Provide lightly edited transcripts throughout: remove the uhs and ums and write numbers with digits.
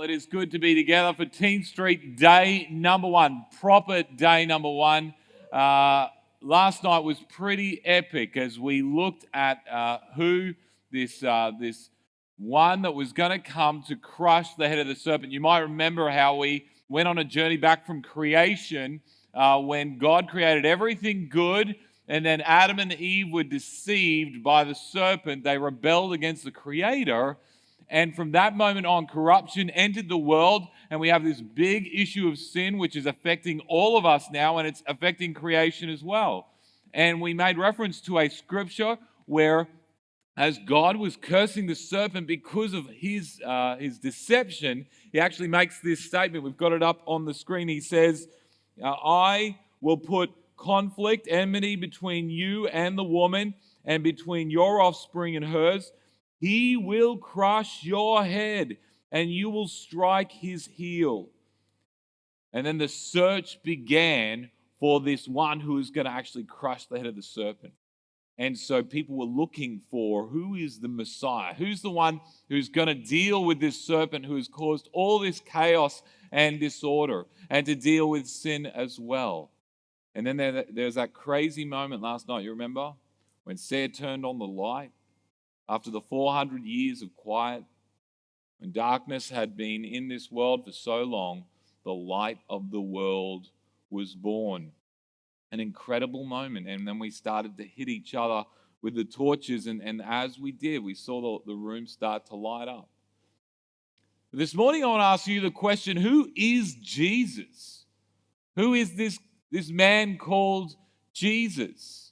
It is good to be together for TeenStreet day number one, proper day number one. Last night was pretty epic as we looked at who this one that was going to come to crush the head of the serpent. You might remember how we went on a journey back from creation when God created everything good, and then Adam and Eve were deceived by the serpent. They rebelled against the Creator. And from that moment on, corruption entered the world, and we have this big issue of sin, which is affecting all of us now, and it's affecting creation as well. And we made reference to a scripture where, as God was cursing the serpent because of his deception, he actually makes this statement. We've got it up on the screen. He says, I will put conflict, enmity between you and the woman, and between your offspring and hers. He will crush your head, and you will strike his heel. And then the search began for this one who is going to actually crush the head of the serpent. And so people were looking for who is the Messiah, who's the one who's going to deal with this serpent who has caused all this chaos and disorder, and to deal with sin as well. And then there's that crazy moment last night, you remember? When Sarah turned on the light. After the 400 years of quiet, when darkness had been in this world for so long, the light of the world was born. An incredible moment. And then we started to hit each other with the torches. And as we did, we saw the room start to light up. This morning, I want to ask you the question, who is Jesus? Who is this man called Jesus?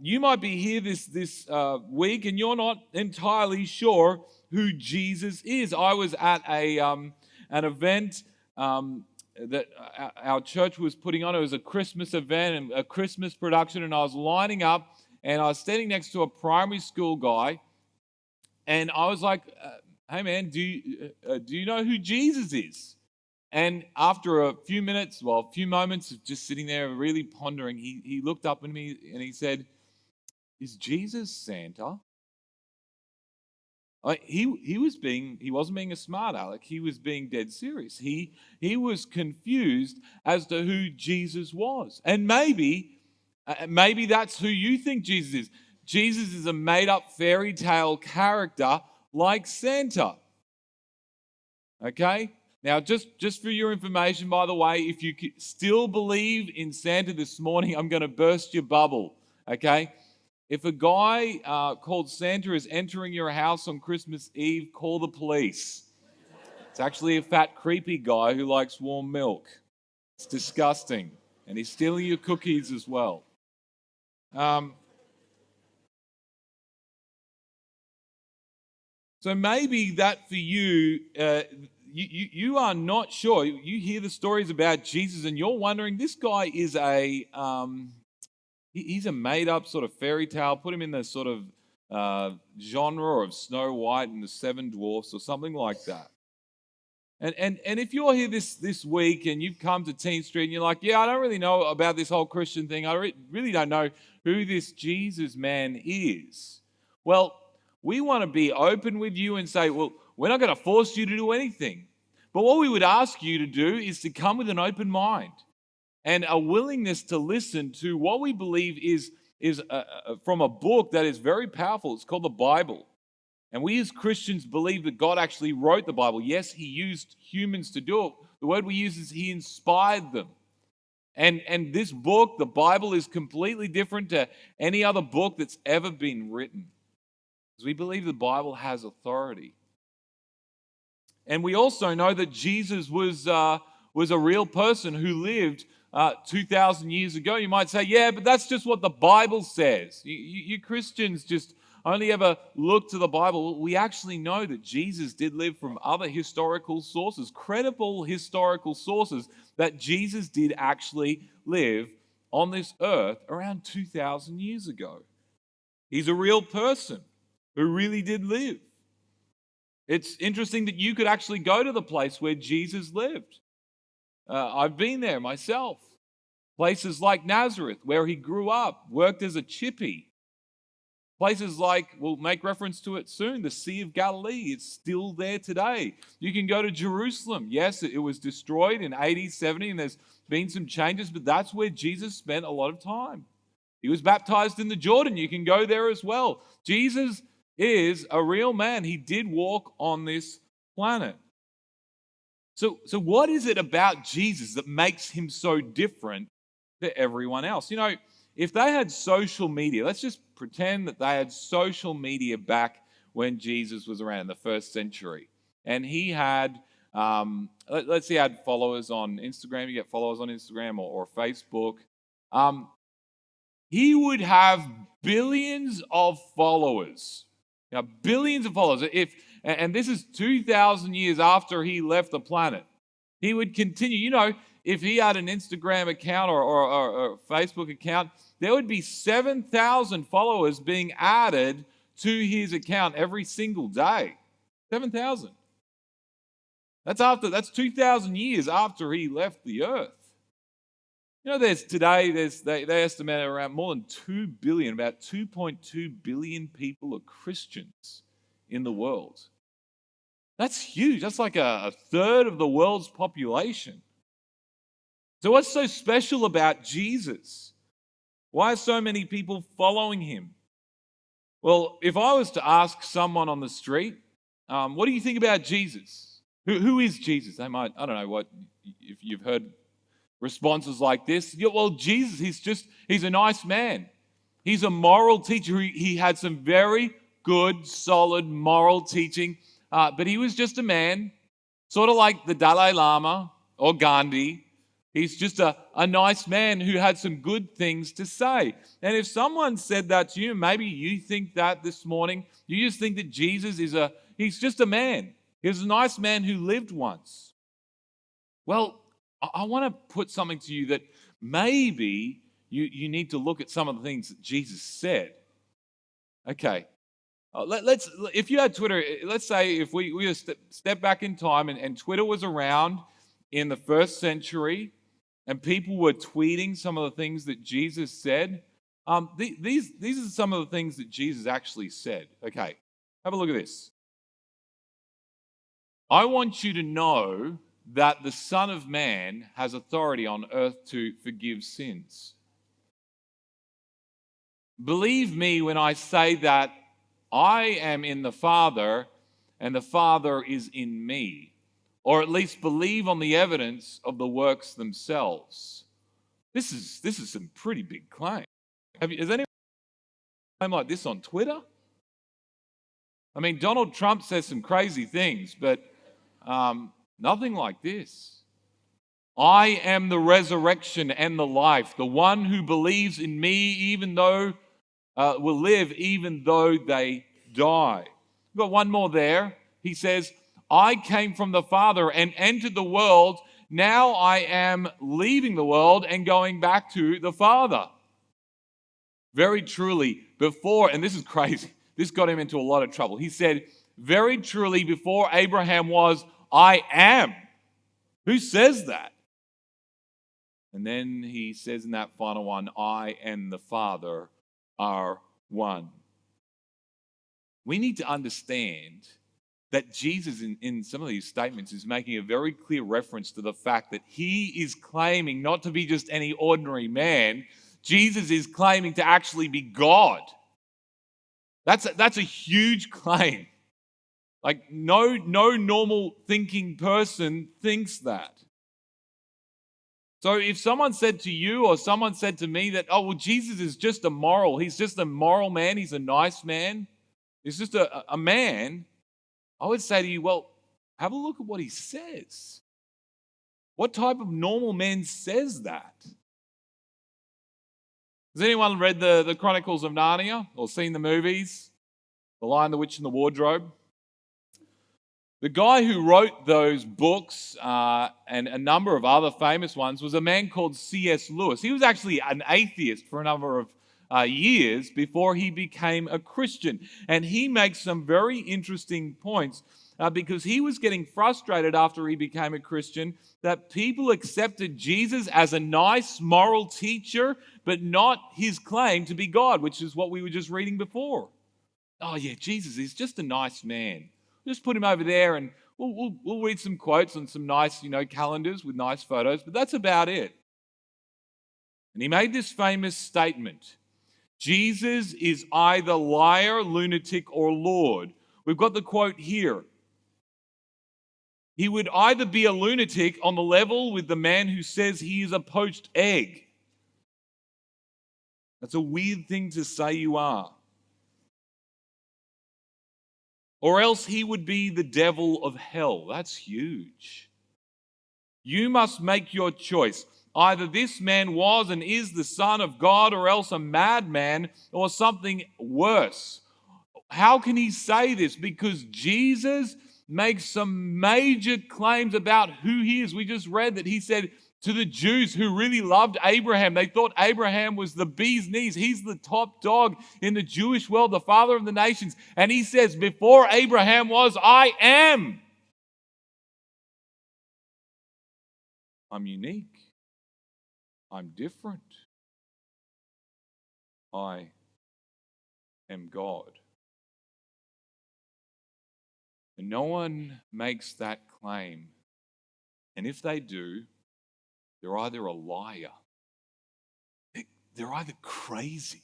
You might be here this week and you're not entirely sure who Jesus is. I was at an event that our church was putting on. It was a Christmas event and a Christmas production, and I was lining up and I was standing next to a primary school guy, and I was like, hey man, do you know who Jesus is? And after a few moments of just sitting there really pondering, he looked up at me and he said, is Jesus Santa? He wasn't being a smart aleck. He was being dead serious. He was confused as to who Jesus was. And maybe that's who you think Jesus is. Jesus is a made-up fairy tale character like Santa. Okay? Now, just for your information, by the way, if you still believe in Santa this morning, I'm going to burst your bubble, okay? If a guy called Santa is entering your house on Christmas Eve, call the police. It's actually a fat, creepy guy who likes warm milk. It's disgusting. And he's stealing your cookies as well. So maybe that for you... You are not sure. You hear the stories about Jesus and you're wondering, this guy is he's a made-up sort of fairy tale. Put him in the sort of genre of Snow White and the Seven Dwarfs or something like that. And if you're here this week and you've come to TeenStreet and you're like, yeah, I don't really know about this whole Christian thing. I really don't know who this Jesus man is. Well, we want to be open with you and say, well, we're not going to force you to do anything. But what we would ask you to do is to come with an open mind and a willingness to listen to what we believe is from a book that is very powerful. It's called the Bible. And we as Christians believe that God actually wrote the Bible. Yes, he used humans to do it. The word we use is he inspired them. And this book, the Bible, is completely different to any other book that's ever been written. Because we believe the Bible has authority. And we also know that Jesus was a real person who lived 2,000 years ago. You might say, yeah, but that's just what the Bible says. You Christians just only ever look to the Bible. We actually know that Jesus did live from other historical sources, credible historical sources, that Jesus did actually live on this earth around 2,000 years ago. He's a real person who really did live. It's interesting that you could actually go to the place where Jesus lived. I've been there myself. Places like Nazareth, where he grew up, worked as a chippy. Places like, we'll make reference to it soon, the Sea of Galilee, it's still there today. You can go to Jerusalem. Yes, it was destroyed in AD 70 and there's been some changes, but that's where Jesus spent a lot of time. He was baptized in the Jordan. You can go there as well. Jesus is a real man. He did walk on this planet. So what is it about Jesus that makes him so different to everyone else? You know, if they had social media, let's just pretend that they had social media back when Jesus was around in the first century. And he had, let's say he had followers on Instagram. You get followers on Instagram or Facebook. He would have billions of followers. Now, billions of followers. And this is 2,000 years after he left the planet. He would continue. You know, if he had an Instagram account or a Facebook account, there would be 7,000 followers being added to his account every single day. 7,000. That's 2,000 years after he left the earth. You know, they estimate around more than 2 billion, about 2.2 billion people are Christians in the world. That's huge. That's like a third of the world's population. So what's so special about Jesus? Why are so many people following him? Well, if I was to ask someone on the street, what do you think about Jesus? Who is Jesus? They might, I don't know what, if you've heard responses like this. Yeah, well, Jesus, he's a nice man. He's a moral teacher. He had some very good, solid moral teaching, but he was just a man, sort of like the Dalai Lama or Gandhi. He's just a nice man who had some good things to say. And if someone said that to you, maybe you think that this morning, you just think that Jesus he's just a man. He was a nice man who lived once. Well, I want to put something to you that maybe you need to look at some of the things that Jesus said. Okay, if you had Twitter, let's say if we step back in time and Twitter was around in the first century and people were tweeting some of the things that Jesus said, these are some of the things that Jesus actually said. Okay, have a look at this. I want you to know that the Son of Man has authority on earth to forgive sins. Believe me when I say that I am in the Father and the Father is in me, or at least believe on the evidence of the works themselves. This is some pretty big claim. Has anyone claim like this on Twitter? I mean, Donald Trump says some crazy things, but nothing like this. I am the resurrection and the life. The one who believes in me will live even though they die. We've got one more there. He says, I came from the Father and entered the world. Now I am leaving the world and going back to the Father. Very truly, and this is crazy, this got him into a lot of trouble. He said, very truly, before Abraham was, I am. Who says that? And then he says in that final one, I and the Father are one. We need to understand that Jesus in some of these statements is making a very clear reference to the fact that he is claiming not to be just any ordinary man. Jesus is claiming to actually be God. That's a huge claim. Like no normal thinking person thinks that. So if someone said to you or someone said to me that, oh, well, Jesus is just he's just a moral man, he's a nice man, he's just a man, I would say to you, well, have a look at what he says. What type of normal man says that? Has anyone read the Chronicles of Narnia or seen the movies? The Lion, the Witch, and the Wardrobe? The guy who wrote those books and a number of other famous ones was a man called C.S. Lewis. He was actually an atheist for a number of years before he became a Christian. And he makes some very interesting points because he was getting frustrated after he became a Christian that people accepted Jesus as a nice moral teacher, but not his claim to be God, which is what we were just reading before. Oh yeah, Jesus is just a nice man. Just put him over there and we'll read some quotes on some nice, calendars with nice photos, but that's about it. And he made this famous statement: Jesus is either liar, lunatic, or Lord. We've got the quote here. He would either be a lunatic on the level with the man who says he is a poached egg. That's a weird thing to say you are. Or else he would be the devil of hell. That's huge. You must make your choice. Either this man was and is the Son of God, or else a madman, or something worse. How can he say this? Because Jesus makes some major claims about who he is. We just read that he said to the Jews who really loved Abraham, they thought Abraham was the bee's knees. He's the top dog in the Jewish world, the father of the nations. And he says, before Abraham was, I am. I'm unique. I'm different. I am God. And no one makes that claim. And if they do, they're either a liar, they're either crazy,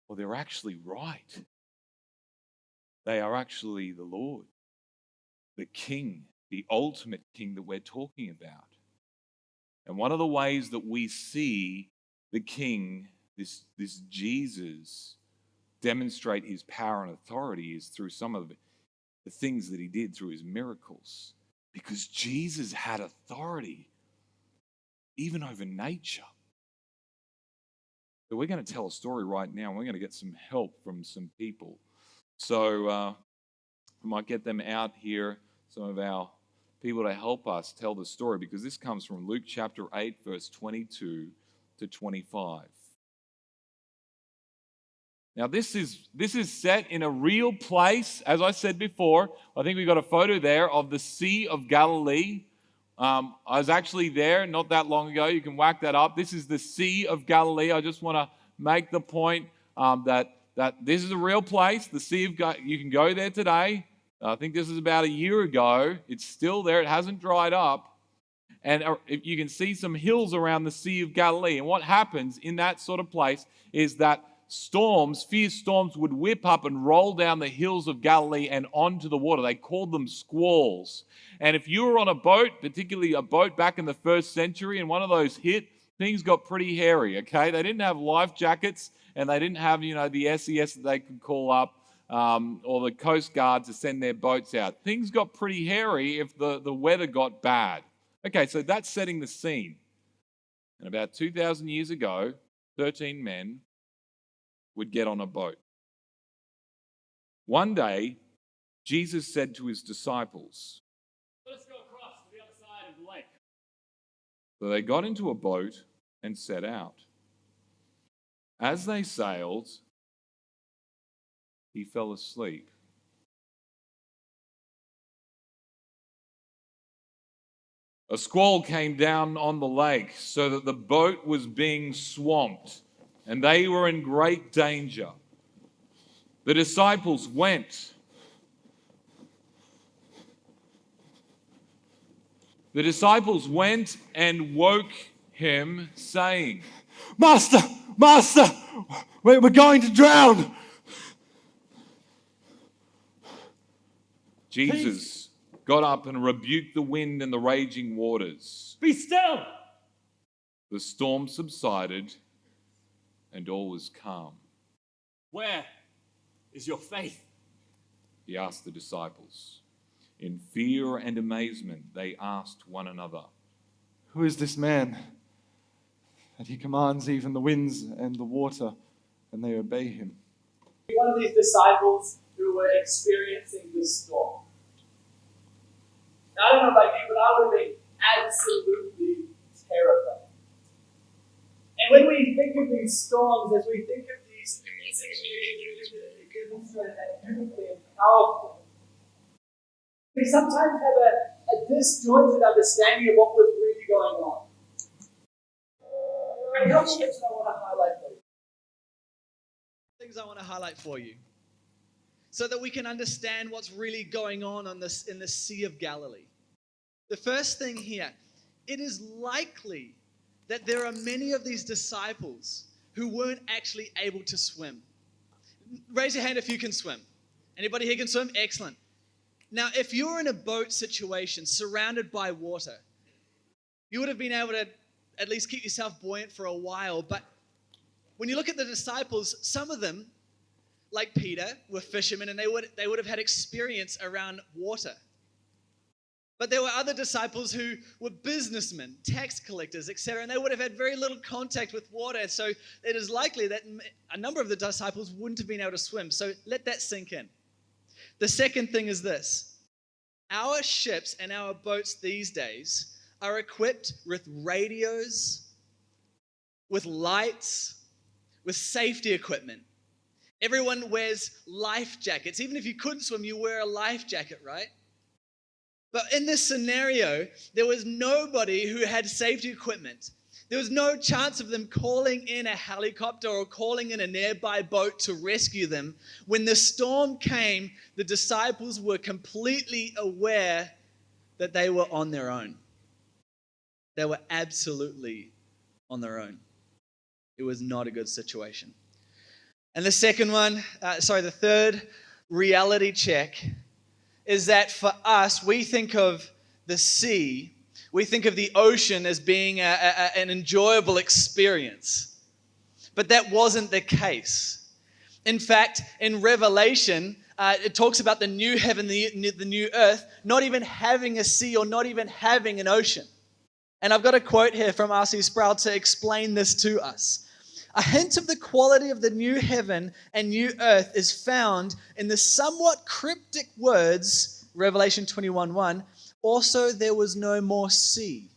or they're actually right. They are actually the Lord, the King, the ultimate King that we're talking about. And one of the ways that we see the King, this Jesus, demonstrate his power and authority is through some of the things that he did through his miracles. Because Jesus had authority even over nature. So we're going to tell a story right now, and we're going to get some help from some people. So we might get them out here, some of our people to help us tell the story, because this comes from Luke chapter 8, verse 22 to 25. Now, this is set in a real place. As I said before, I think we got a photo there of the Sea of Galilee. I was actually there not that long ago. You can whack that up. This is the Sea of Galilee. I just want to make the point that this is a real place. The Sea of Galilee. You can go there today. I think this is about a year ago. It's still there. It hasn't dried up. And you can see some hills around the Sea of Galilee. And what happens in that sort of place is that fierce storms would whip up and roll down the hills of Galilee and onto the water. They called them squalls. And if you were on a boat, particularly a boat back in the 1st century, and one of those hit, things got pretty hairy, okay? They didn't have life jackets, and they didn't have, the SES that they could call up, or the Coast Guard to send their boats out. Things got pretty hairy if the weather got bad. Okay, so that's setting the scene. And about 2,000 years ago, 13 men would get on a boat. One day, Jesus said to his disciples, "Let's go across to the other side of the lake." So they got into a boat and set out. As they sailed, he fell asleep. A squall came down on the lake so that the boat was being swamped, and they were in great danger. The disciples went. And woke him, saying, Master, we're going to drown. Jesus got up and rebuked the wind and the raging waters. Be still! The storm subsided, and all was calm. Where is your faith? He asked the disciples. In fear and amazement, they asked one another, Who is this man that he commands even the winds and the water, and they obey him? One of these disciples who were experiencing this storm. Now, I don't know about you, but I would have been absolutely terrified. And when we think of these storms, as we think of these situations, it demonstrates that beautifully and powerfully We sometimes have a disjointed understanding of what was really going on. There are a couple things I want to highlight for you. Things I want to highlight for you so that we can understand what's really going on in the Sea of Galilee. The first thing here, it is likely that there are many of these disciples who weren't actually able to swim. Raise your hand if you can swim. Anybody here can swim? Excellent. Now, if you're in a boat situation surrounded by water, you would have been able to at least keep yourself buoyant for a while. But when you look at the disciples, some of them, like Peter, were fishermen, and they would have had experience around water. But there were other disciples who were businessmen, tax collectors, etc., and they would have had very little contact with water. So it is likely that a number of the disciples wouldn't have been able to swim. So let that sink in. The second thing is this. Our ships and our boats these days are equipped with radios, with lights, with safety equipment. Everyone wears life jackets. Even if you couldn't swim, you wear a life jacket, right? But in this scenario, there was nobody who had safety equipment. There was no chance of them calling in a helicopter or calling in a nearby boat to rescue them. When the storm came, the disciples were completely aware that they were on their own. They were absolutely on their own. It was not a good situation. And the third reality check is that for us, we think of the sea, we think of the ocean as being an enjoyable experience. But that wasn't the case. In fact, in Revelation, it talks about the new heaven, the new earth, not even having a sea or not even having an ocean. And I've got a quote here from R.C. Sproul to explain this to us. A hint of the quality of the new heaven and new earth is found in the somewhat cryptic words, Revelation 21:1, also there was no more sea.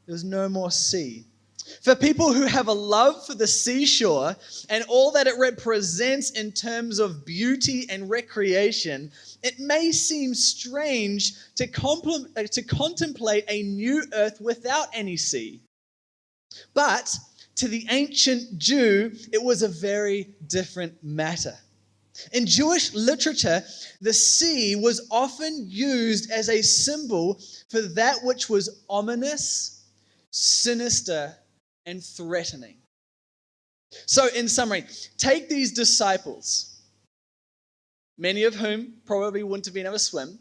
There was no more sea. For people who have a love for the seashore and all that it represents in terms of beauty and recreation, it may seem strange to contemplate a new earth without any sea. But to the ancient Jew, it was a very different matter. In Jewish literature, the sea was often used as a symbol for that which was ominous, sinister, and threatening. So, in summary, take these disciples, many of whom probably wouldn't have been able to swim,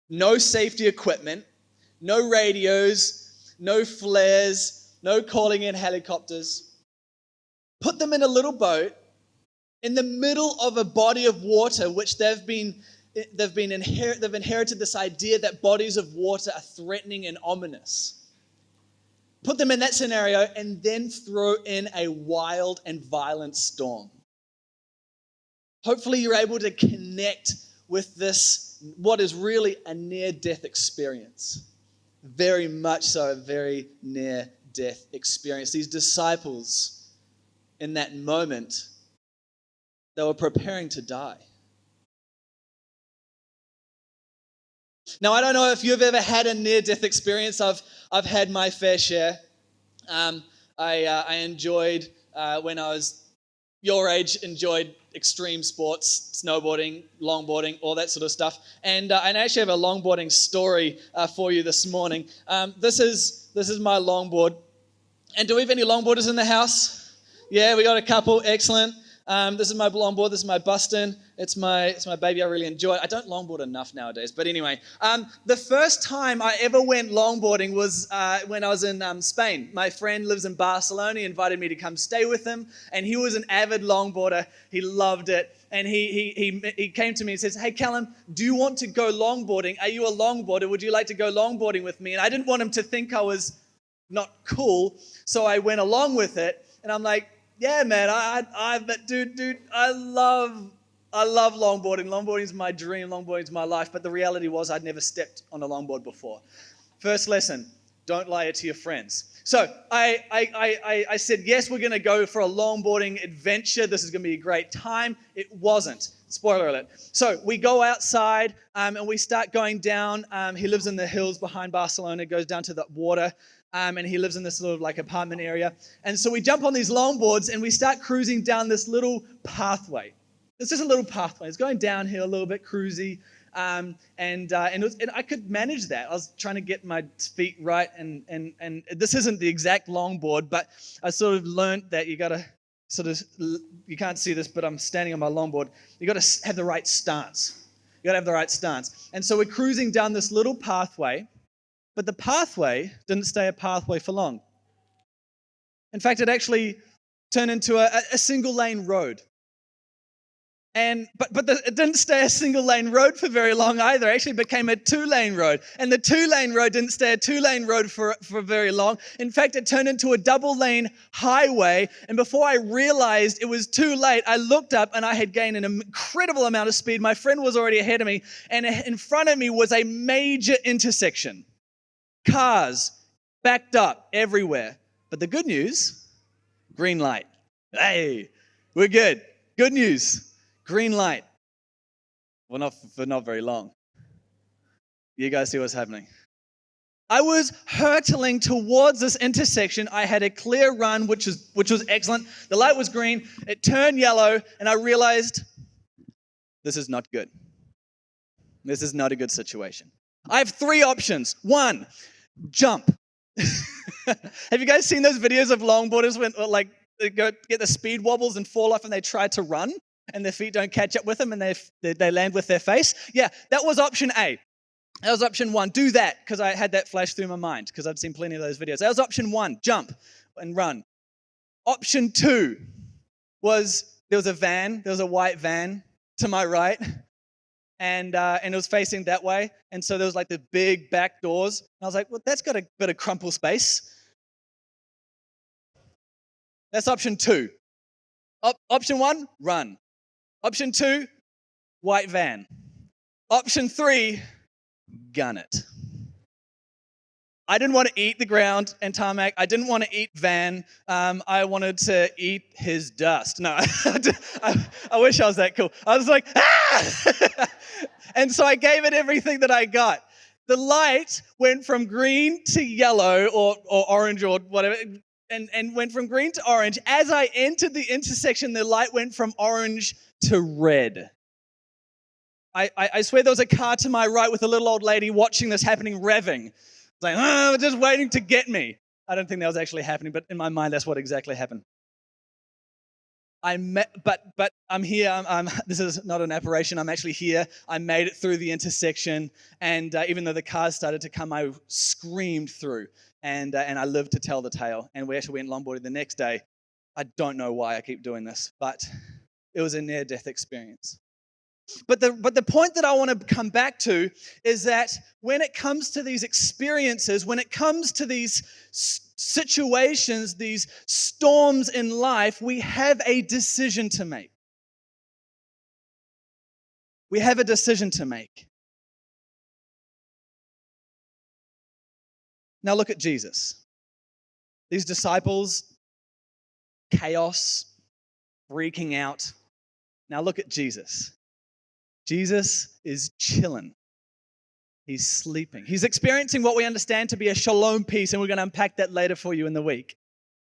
no safety equipment, no radios, no flares, no calling in helicopters. Put them in a little boat in the middle of a body of water, which they've inherited this idea that bodies of water are threatening and ominous. Put them in that scenario and then throw in a wild and violent storm. Hopefully you're able to connect with this, what is really a near-death experience. Very much so, a very near-death experience. These disciples, in that moment, they were preparing to die. Now, I don't know if you've ever had a near-death experience. I've had my fair share. I enjoyed, when I was your age, enjoyed extreme sports, snowboarding, longboarding, all that sort of stuff. And I actually have a longboarding story for you this morning. This is my longboard. And do we have any longboarders in the house? Yeah, we got a couple. Excellent. This is my longboard. This is my Buston. It's my baby. I really enjoy it. I don't longboard enough nowadays. But anyway, the first time I ever went longboarding was when I was in Spain. My friend lives in Barcelona. He invited me to come stay with him. And he was an avid longboarder. He loved it. And he came to me and says, "Hey, Callum, do you want to go longboarding? Are you a longboarder? Would you like to go longboarding with me?" And I didn't want him to think I was not cool. So I went along with it. And I'm like, yeah, man, but dude, I love longboarding. Longboarding's my dream. Longboarding's my life. But the reality was I'd never stepped on a longboard before. First lesson, don't lie to your friends. So I said, yes, we're going to go for a longboarding adventure. This is going to be a great time. It wasn't. Spoiler alert. So we go outside and we start going down. He lives in the hills behind Barcelona, goes down to the water, and he lives in this little like apartment area. And so we jump on these longboards and we start cruising down this little pathway. It's just a little pathway. It's going downhill a little bit, cruisy. And I could manage that. I was trying to get my feet right, and this isn't the exact longboard, but I sort of learned that you got to sort of, you can't see this, but I'm standing on my longboard. You got to have the right stance. You got to have the right stance. And so we're cruising down this little pathway, but the pathway didn't stay a pathway for long. In fact, it actually turned into a single lane road. But it didn't stay a single lane road for very long either. It actually became a 2-lane road. And the 2-lane road didn't stay a 2-lane road for very long. In fact, it turned into a double-lane highway. And before I realized it was too late, I looked up and I had gained an incredible amount of speed. My friend was already ahead of me. And in front of me was a major intersection. Cars backed up everywhere. But the good news, green light. Hey, we're good. Good news. Green light. Well, not for not very long. You guys see what's happening? I was hurtling towards this intersection. I had a clear run, which was excellent. The light was green. It turned yellow, and I realized this is not good. This is not a good situation. I have 3 options. 1, jump. Have you guys seen those videos of longboarders when like they go get the speed wobbles and fall off and they try to run? And their feet don't catch up with them and they land with their face? Yeah, that was option A. That was option 1. Do that, because I had that flash through my mind, because I've seen plenty of those videos. That was option 1, jump and run. Option 2 was there was a white van to my right, and it was facing that way. And so there was like the big back doors. And I was like, well, that's got a bit of crumple space. That's option 2. Option 1, run. Option 2, white van. Option 3, gun it. I didn't want to eat the ground and tarmac. I didn't want to eat van. I wanted to eat his dust. No, I wish I was that cool. I was like, ah! And so I gave it everything that I got. The light went from green to yellow or orange or whatever, and went from green to orange. As I entered the intersection, the light went from orange to red. I swear there was a car to my right with a little old lady watching this happening, revving. It's like, just waiting to get me. I don't think that was actually happening, but in my mind, that's what exactly happened. But I'm here. This is not an apparition. I'm actually here. I made it through the intersection, and even though the cars started to come, I screamed through, and I lived to tell the tale. And we actually went longboarding the next day. I don't know why I keep doing this, but it was a near-death experience. But the point that I want to come back to is that when it comes to these experiences, when it comes to these situations, these storms in life, we have a decision to make. We have a decision to make. Now look at Jesus. These disciples, chaos, freaking out. Now look at Jesus. Jesus is chilling. He's sleeping. He's experiencing what we understand to be a shalom peace, and we're going to unpack that later for you in the week.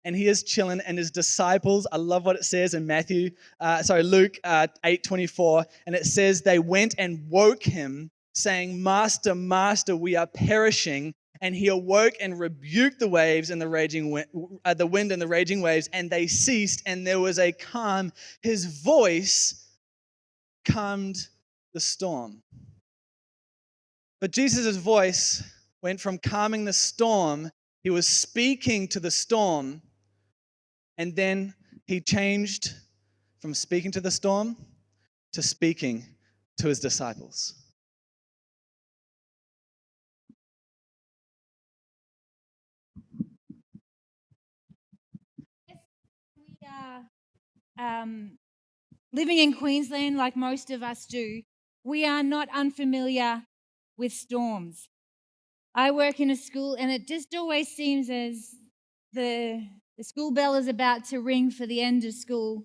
And he is chilling, and his disciples, I love what it says in Luke 8:24, and it says they went and woke him, saying, Master, Master, we are perishing. And he awoke and rebuked the waves and the wind and the raging waves, and they ceased, and there was a calm. His voice calmed the storm. But Jesus' voice went from calming the storm, he was speaking to the storm, and then he changed from speaking to the storm to speaking to his disciples. We are living in Queensland like most of us do. We are not unfamiliar with storms. I work in a school, and it just always seems as the school bell is about to ring for the end of school,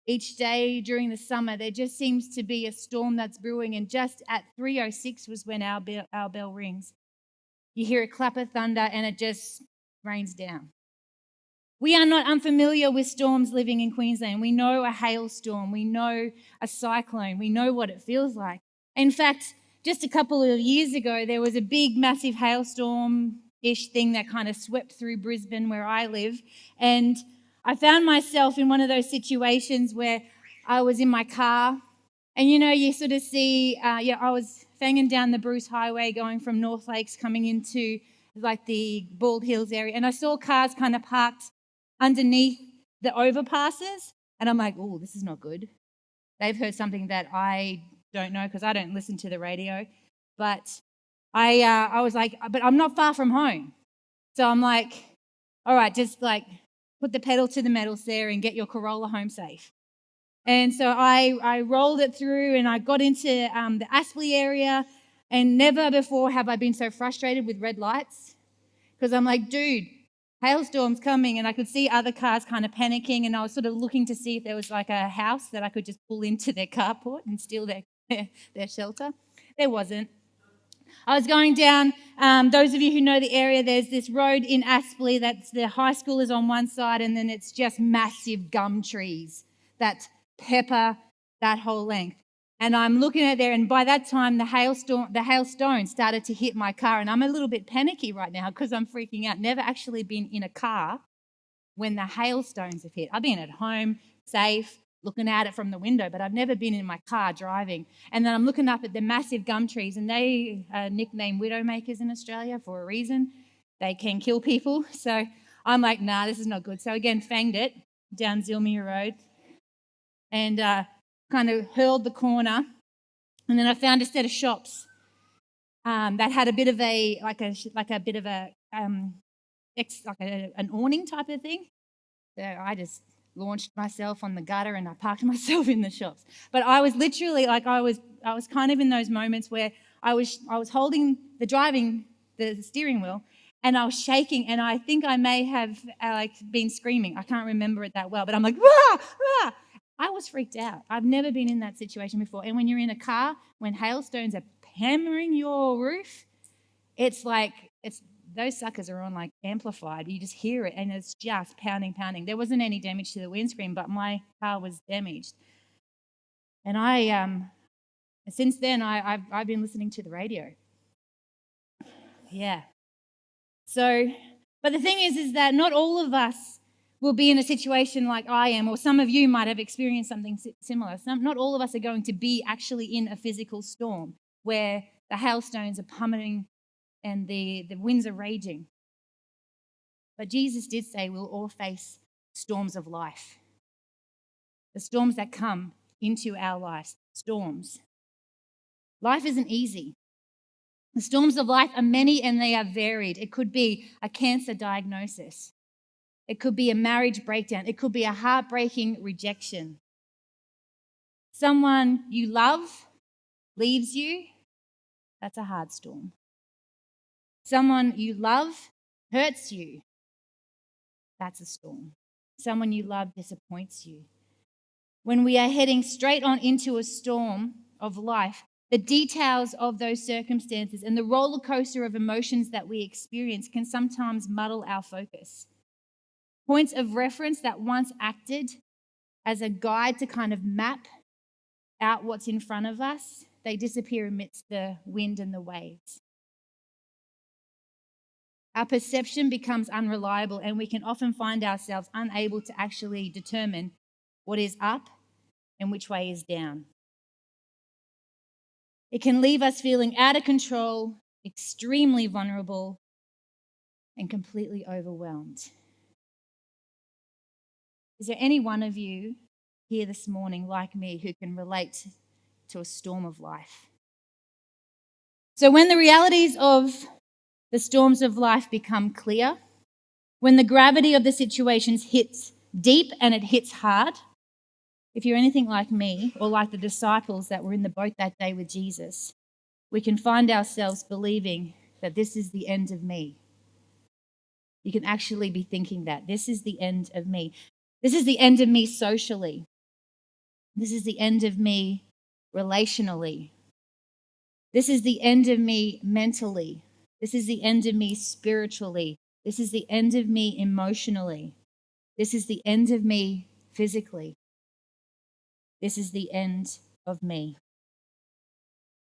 Each day during the summer, there just seems to be a storm that's brewing, and just at 3:06 was when our bell rings. You hear a clap of thunder, and it just rains down. We are not unfamiliar with storms living in Queensland. We know a hailstorm. We know a cyclone. We know what it feels like. In fact, just a couple of years ago, there was a big, massive hailstorm-ish thing that kind of swept through Brisbane, where I live. And I found myself in one of those situations where I was in my car. And, you sort of see, I was fanging down the Bruce Highway going from North Lakes coming into like the Bald Hills area. And I saw cars kind of parked underneath the overpasses. And I'm like, oh, this is not good. They've heard something that I don't know because I don't listen to the radio. But I was like, but I'm not far from home. So I'm like, all right, just like put the pedal to the metal there and get your Corolla home safe. And so I rolled it through and I got into the Aspley area, and never before have I been so frustrated with red lights, because I'm like, dude, hailstorm's coming. And I could see other cars kind of panicking, and I was sort of looking to see if there was like a house that I could just pull into their carport and steal their shelter. There wasn't. I was going down, those of you who know the area, there's this road in Aspley that's the high school is on one side, and then it's just massive gum trees that pepper that whole length. And I'm looking at there, and by that time the hailstone started to hit my car, and I'm a little bit panicky right now because I'm freaking out. Never actually been in a car when the hailstones have hit. I've been at home, safe, looking at it from the window, but I've never been in my car driving. And then I'm looking up at the massive gum trees, and they are nicknamed widowmakers in Australia for a reason. They can kill people. So I'm like, nah, this is not good. So again, fanged it down Zilmere Road and kind of hurled the corner. And then I found a set of shops that had a bit of an awning type of thing. So I just launched myself on the gutter and I parked myself in the shops. But I was literally like, I was kind of in those moments where I was holding the steering wheel, and I was shaking, and I think I may have been screaming. I can't remember it that well, but I'm like, rah, rah. I was freaked out. I've never been in that situation before. And when you're in a car, when hailstones are hammering your roof, it's like those suckers are on like amplified. You just hear it, and it's just pounding. There wasn't any damage to the windscreen, but my car was damaged. And since then I've been listening to the radio. Yeah. So, but the thing is that not all of us will be in a situation like I am, or some of you might have experienced something similar. Not all of us are going to be actually in a physical storm where the hailstones are pummeling and the winds are raging. But Jesus did say we'll all face storms of life. The storms that come into our lives, storms. Life isn't easy. The storms of life are many and they are varied. It could be a cancer diagnosis. It could be a marriage breakdown. It could be a heartbreaking rejection. Someone you love leaves you. That's a hard storm. Someone you love hurts you. That's a storm. Someone you love disappoints you. When we are heading straight on into a storm of life, the details of those circumstances and the roller coaster of emotions that we experience can sometimes muddle our focus. Points of reference that once acted as a guide to kind of map out what's in front of us, they disappear amidst the wind and the waves. Our perception becomes unreliable, and we can often find ourselves unable to actually determine what is up and which way is down. It can leave us feeling out of control, extremely vulnerable, and completely overwhelmed. Is there any one of you here this morning like me who can relate to a storm of life? So when the realities of the storms of life become clear, when the gravity of the situations hits deep and it hits hard, if you're anything like me or like the disciples that were in the boat that day with Jesus, we can find ourselves believing that this is the end of me. You can actually be thinking that this is the end of me. This is the end of me socially. This is the end of me relationally. This is the end of me mentally. This is the end of me spiritually. This is the end of me emotionally. This is the end of me physically. This is the end of me.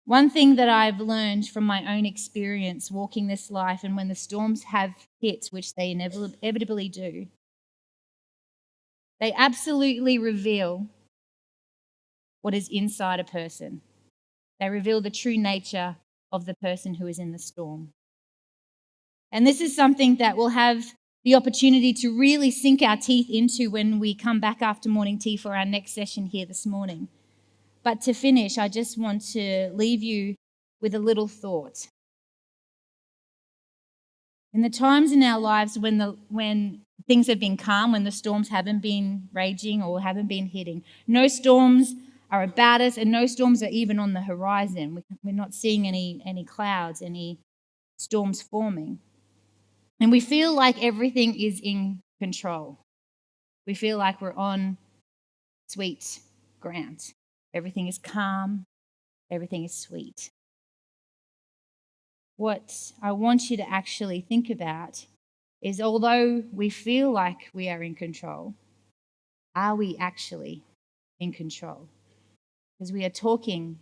One thing that I've learned from my own experience walking this life, and when the storms have hit, which they inevitably do, they absolutely reveal what is inside a person. They reveal the true nature of the person who is in the storm. And this is something that we'll have the opportunity to really sink our teeth into when we come back after morning tea for our next session here this morning. But to finish, I just want to leave you with a little thought. In the times in our lives when things have been calm, when the storms haven't been raging or haven't been hitting, no storms are about us, and no storms are even on the horizon. We're not seeing any clouds, any storms forming. And we feel like everything is in control. We feel like we're on sweet ground. Everything is calm. Everything is sweet. What I want you to actually think about is, although we feel like we are in control, are we actually in control? Because we are talking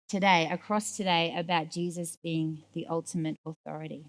today, across today, about Jesus being the ultimate authority.